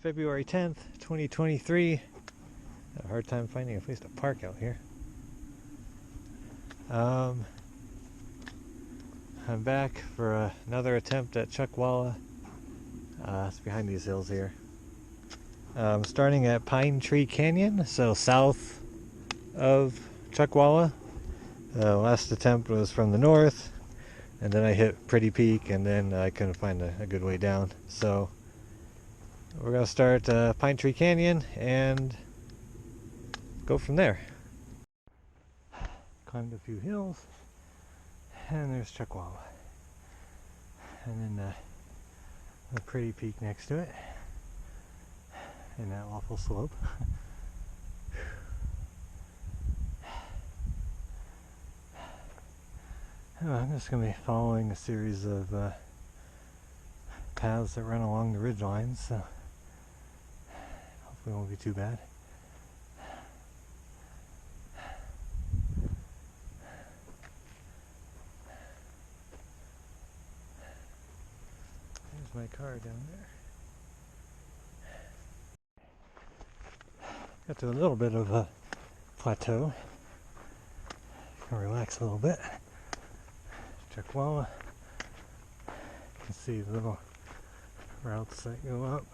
February 10th, 2023. Had a hard time finding a place to park out here. I'm back for another attempt at Chuckwalla. It's behind these hills here. Starting at Pine Tree Canyon, so south of Chuckwalla. Last attempt was from the north, and then I hit Pretty Peak, and then I couldn't find a good way down. So we're going to start Pine Tree Canyon and go from there. Climbed a few hills, and there's Chuckwalla. And then a Pretty Peak next to it, and that awful slope. I'm just going to be following a series of paths that run along the ridge lines, so hopefully it won't be too bad. There's my car down there. Got to a little bit of a plateau. Can relax a little bit. Chuckwalla. You can see the little routes that go up.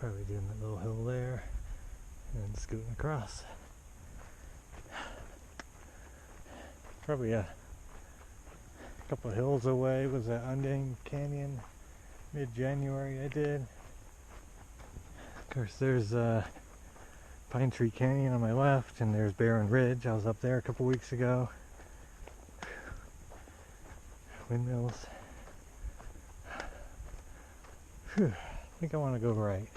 Probably doing that little hill there and scooting across. Probably a couple of hills away was that Untitled Canyon mid-January I did. Of course there's Pine Tree Canyon on my left, and there's Barren Ridge. I was up there a couple weeks ago. Windmills. Whew. I think I want to go right.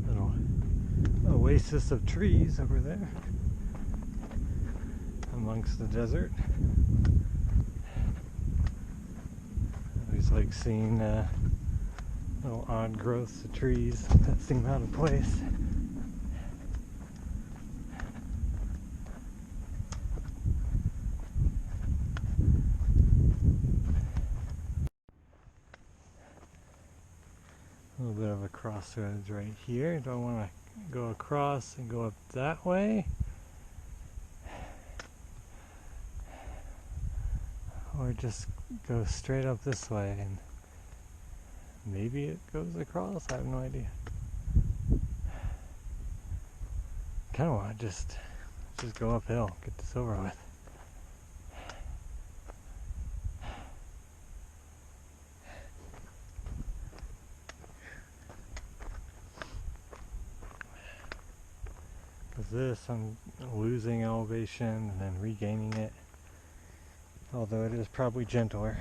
Little oasis of trees over there amongst the desert. I always like seeing little odd growths of trees that seem out of place. A little bit of a crossroads right here. Do I want to go across and go up that way? Or just go straight up this way and maybe it goes across? I have no idea. Kind of want to just go uphill, get this over with. With this, I'm losing elevation and then regaining it. Although it is probably gentler.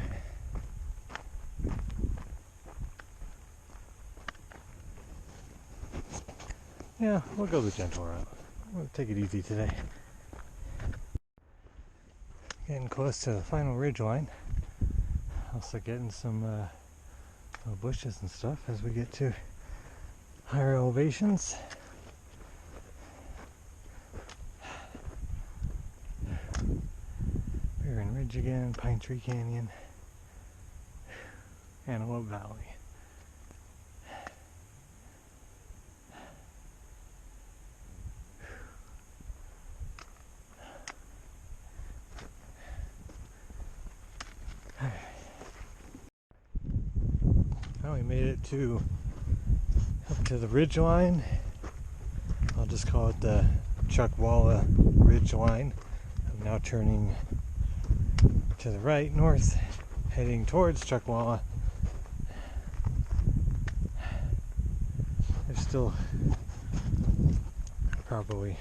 Yeah, we'll go the gentle route. We'll take it easy today. Getting close to the final ridge line. Also getting some little bushes and stuff as we get to higher elevations. Ridge again, Pine Tree Canyon, Antelope Valley. Now we made it up to the ridge line. I'll just call it the Chuckwalla Ridge Line. I'm now turning to the right, north, heading towards Chuckwalla. There's still probably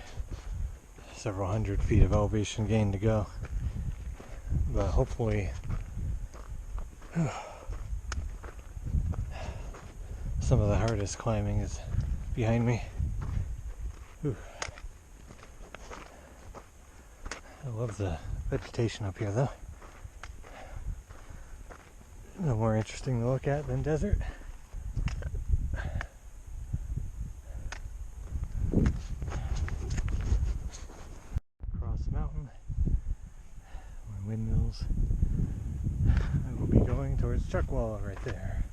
several hundred feet of elevation gain to go, but hopefully some of the hardest climbing is behind me. Whew. I love the vegetation up here though. A little more interesting to look at than desert. Mountain, or windmills. I will be going towards Chuckwalla right there.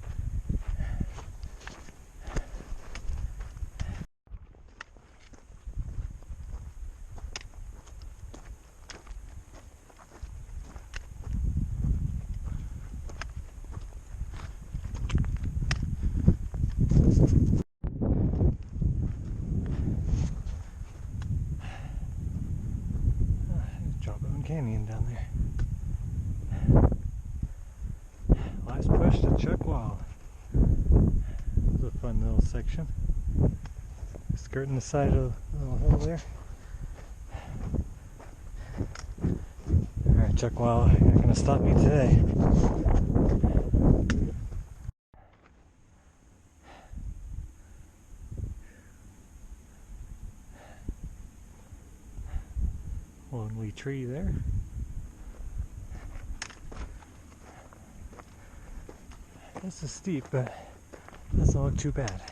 Jawbone Canyon down there. Last push to Chuckwalla. It's a fun little section. Skirting the side of the little hill there. Alright, Chuckwalla, you're not going to stop me today. Lonely tree there. This is steep, but doesn't look too bad.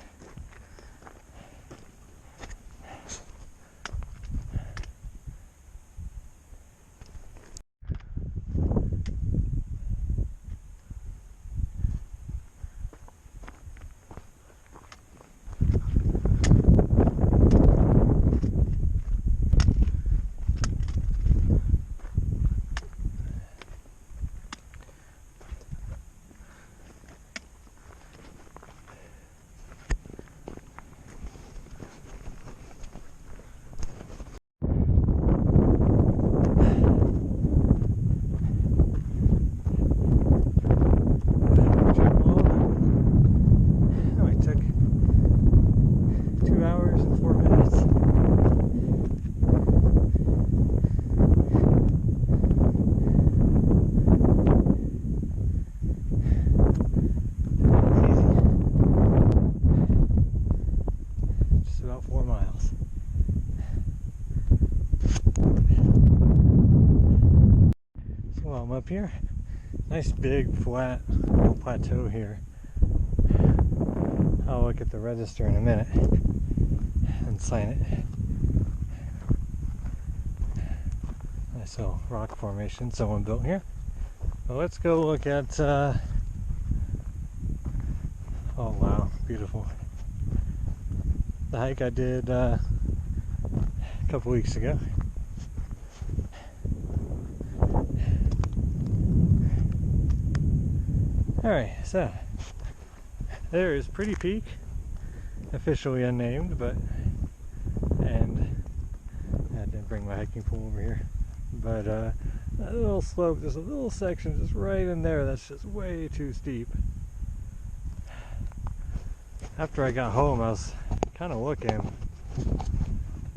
Up here, nice big flat little plateau here. I'll look at the register in a minute and sign it. Nice little rock formation someone built here. Well, let's go look at oh wow, beautiful. The hike I did a couple weeks ago. Alright, so there is Pretty Peak, officially unnamed, but, and I didn't bring my hiking pole over here, but that little slope, there's a little section just right in there that's just way too steep. After I got home, I was kind of looking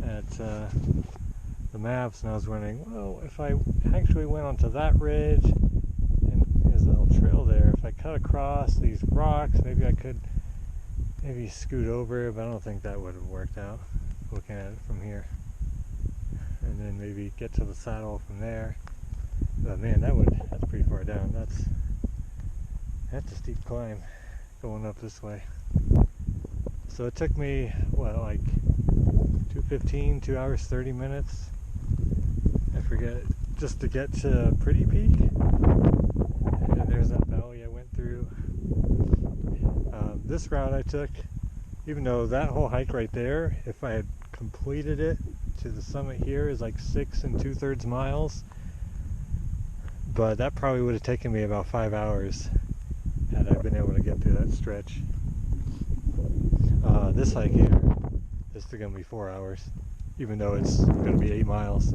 at the maps and I was wondering, well, if I actually went onto that ridge, there's a little trail there. If I cut across these rocks, maybe I could scoot over, but I don't think that would have worked out looking at it from here. And then maybe get to the saddle from there. But man, that's pretty far down. That's a steep climb going up this way. So it took me, what, like 2:15, 2 hours, 30 minutes? I forget, just to get to Pretty Peak. There's that valley I went through. This route I took, even though that whole hike right there, if I had completed it to the summit here, is like 6 2/3 miles. But that probably would have taken me about 5 hours had I been able to get through that stretch. This hike here is still going to be 4 hours, even though it's going to be 8 miles,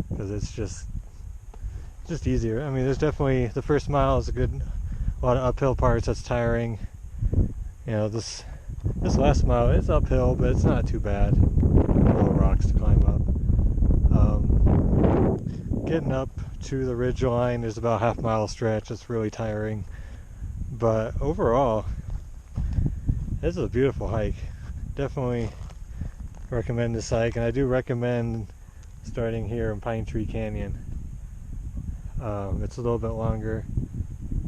because it's just easier. I mean, there's definitely, the first mile is a lot of uphill parts that's tiring. You know, this last mile is uphill, but it's not too bad. Little rocks to climb up. Getting up to the ridge line is about a half-mile stretch. It's really tiring, but overall, this is a beautiful hike. Definitely recommend this hike, and I do recommend starting here in Pine Tree Canyon. It's a little bit longer,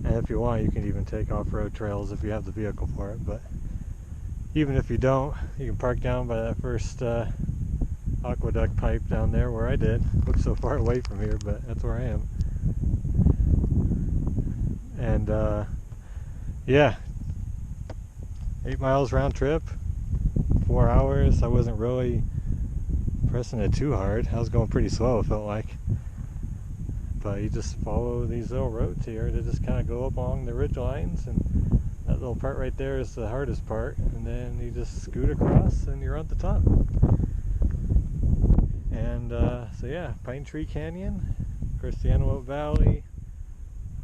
and if you want, you can even take off-road trails if you have the vehicle for it. But even if you don't, you can park down by that first aqueduct pipe down there where I did. Looks so far away from here, but that's where I am. And yeah, 8 miles round trip, 4 hours. I wasn't really pressing it too hard. I was going pretty slow, it felt like. But you just follow these little roads here to just kind of go up along the ridge lines, and that little part right there is the hardest part, and then you just scoot across and you're on the top. And so yeah, Pine Tree Canyon, of course the Antelope Valley,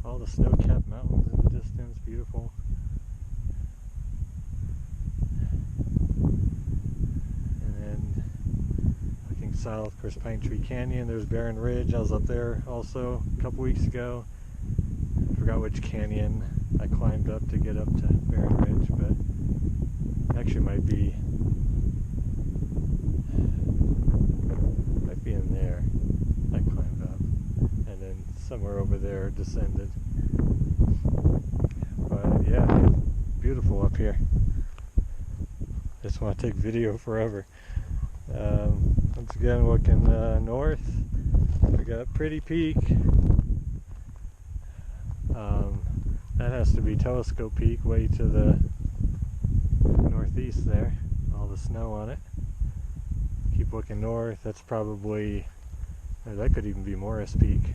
all the snow-capped mountains in the distance, beautiful. And then looking south, of course Pine Tree Canyon, there's Barren Ridge. I was up there also a couple weeks ago. I forgot which canyon I climbed up to get up to Barren Ridge, but actually might be in there. I climbed up, and then somewhere over there descended. But yeah, beautiful up here. Just want to take video forever. Once again, looking north, we got a pretty peak. That has to be Telescope Peak, way to the northeast there. All the snow on it. Keep looking north, that's probably, or that could even be Morris Peak.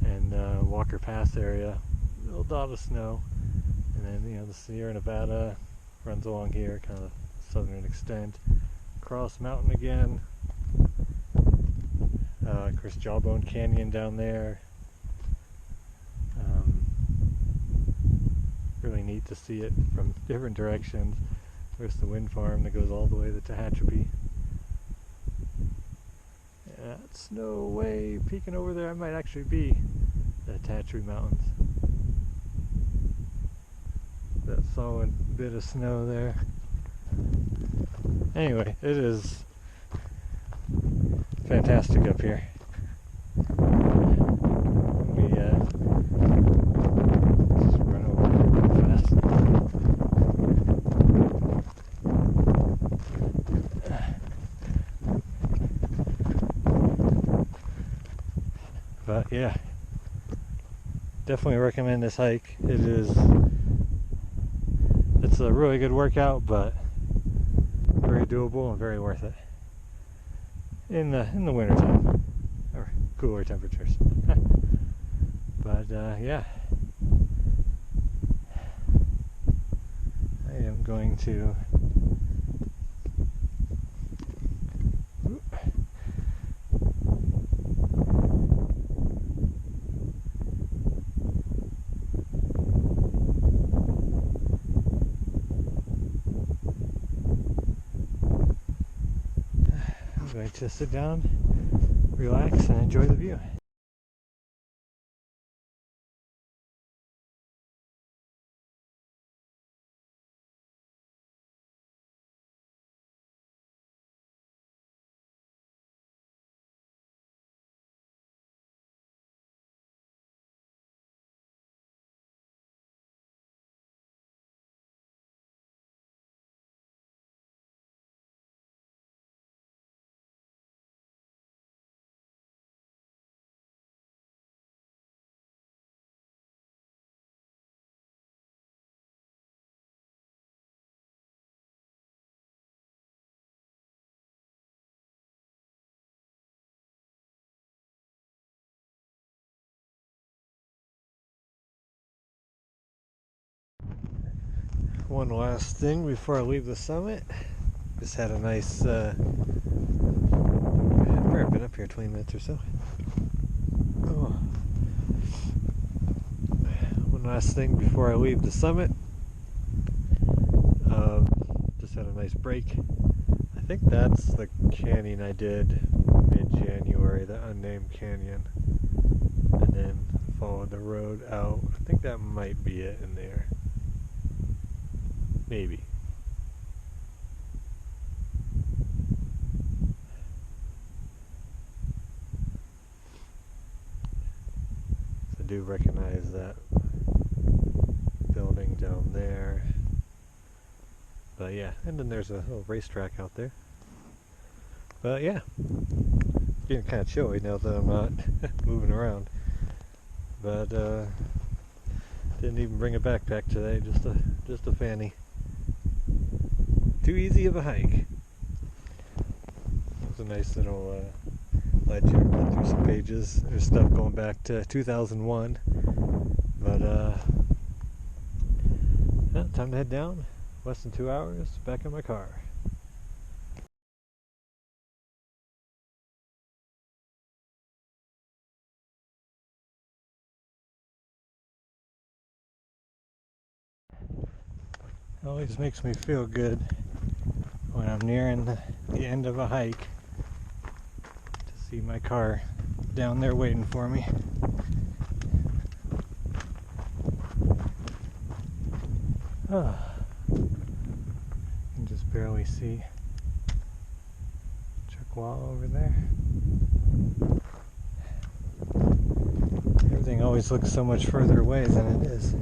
And Walker Pass area, little dot of snow. And then, you know, the Sierra Nevada runs along here, kind of southern extent. Cross Mountain again. Of course, Jawbone Canyon down there. Really neat to see it from different directions. There's the wind farm that goes all the way to Tehachapi. That snow way peeking over there, I might actually be the Tehachapi Mountains. That solid bit of snow there. Anyway, it is fantastic up here. We just run over real fast. But yeah, definitely recommend this hike. It's a really good workout, but very doable and very worth it in the winter time or cooler temperatures. But yeah, I am going to sit down, relax, and enjoy the view. One last thing before I leave the summit. Just had a nice, I've been up here 20 minutes or so. Oh. One last thing before I leave the summit. Just had a nice break. I think that's the canyon I did mid-January, the unnamed canyon. And then followed the road out. I think that might be it in there. Maybe. I do recognize that building down there. But yeah, and then there's a little racetrack out there. But yeah, getting kind of chilly now that I'm not moving around. But didn't even bring a backpack today, just a fanny. Too easy of a hike. It was a nice little ledge. I went through some pages. There's stuff going back to 2001. But yeah, time to head down. Less than 2 hours. Back in my car. It always makes me feel good when I'm nearing the end of a hike to see my car down there waiting for me. Oh, you can just barely see Chuckwalla over there. Everything always looks so much further away than it is.